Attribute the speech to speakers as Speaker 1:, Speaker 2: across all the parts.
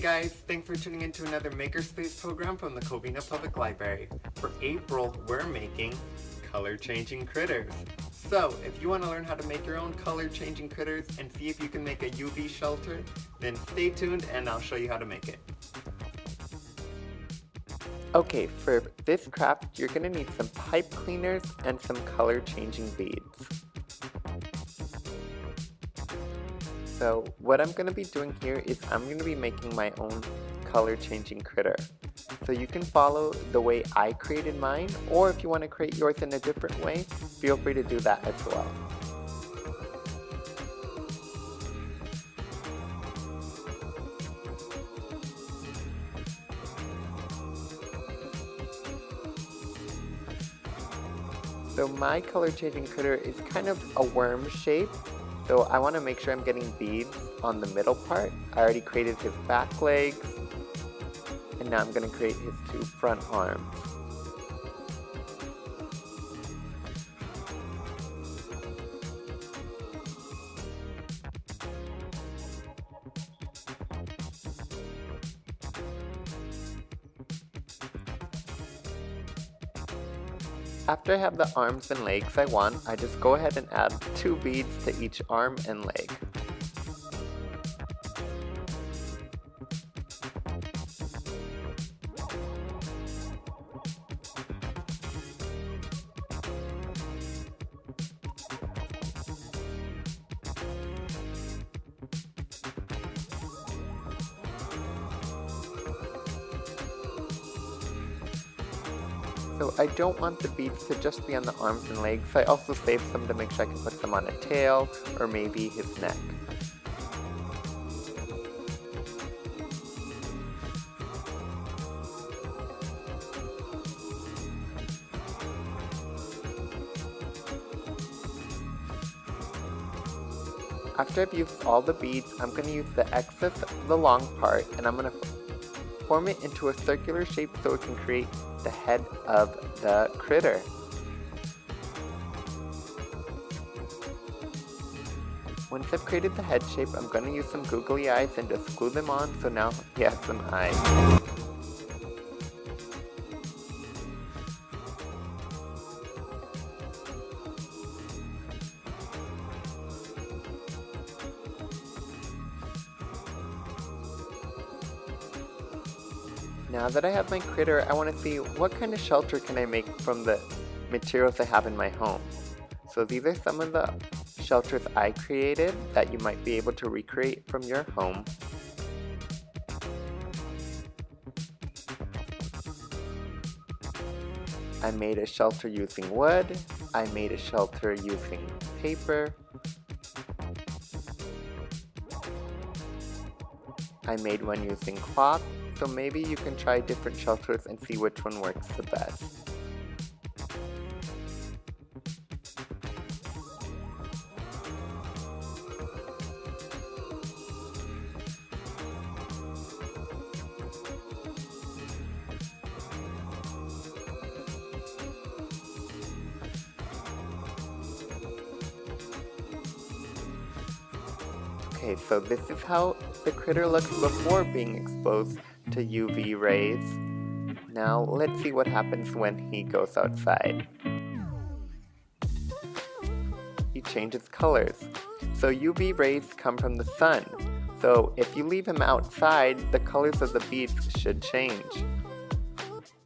Speaker 1: guys, thanks for tuning in to another Makerspace program from the Covina Public Library. For April, we're making color-changing critters. So, if you want to learn how to make your own color-changing critters and see if you can make a UV shelter, then stay tuned and I'll show you how to make it. Okay, for this craft, you're going to need some pipe cleaners and some color-changing beads. So what I'm going to be doing here is I'm going to be making my own color-changing critter. So you can follow the way I created mine, or if you want to create yours in a different way, feel free to do that as well. So my color-changing critter is kind of a worm shape. So I want to make sure I'm getting beads on the middle part. I already created his back legs, and now I'm going to create his two front arms. After I have the arms and legs I want, I just go ahead and add 2 beads to each arm and leg. So I don't want the beads to just be on the arms and legs, so I also saved some to make sure I can put them on a tail or maybe his neck. After I've used all the beads, I'm going to use the excess of the long part and I'm going to form it into a circular shape so it can create the head of the critter. Once I've created the head shape, I'm going to use some googly eyes and just glue them on so now he has some eyes. Now that I have my critter, I want to see what kind of shelter can I make from the materials I have in my home. So these are some of the shelters I created that you might be able to recreate from your home. I made a shelter using wood. I made a shelter using paper. I made one using cloth. So maybe you can try different shelters and see which one works the best. Okay, so this is how the critter looks before being exposed to UV rays. Now let's see what happens when he goes outside. He changes colors. So UV rays come from the sun. So if you leave him outside, the colors of the beads should change.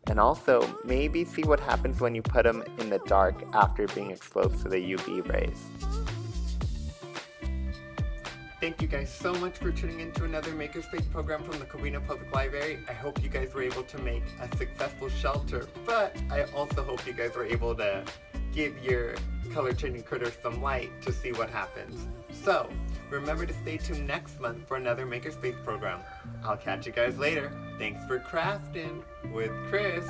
Speaker 1: And also, maybe see what happens when you put him in the dark after being exposed to the UV rays. Thank you guys so much for tuning in to another Makerspace program from the Covina Public Library. I hope you guys were able to make a successful shelter, but I also hope you guys were able to give your color-changing critters some light to see what happens. So, remember to stay tuned next month for another Makerspace program. I'll catch you guys later. Thanks for crafting with Chris.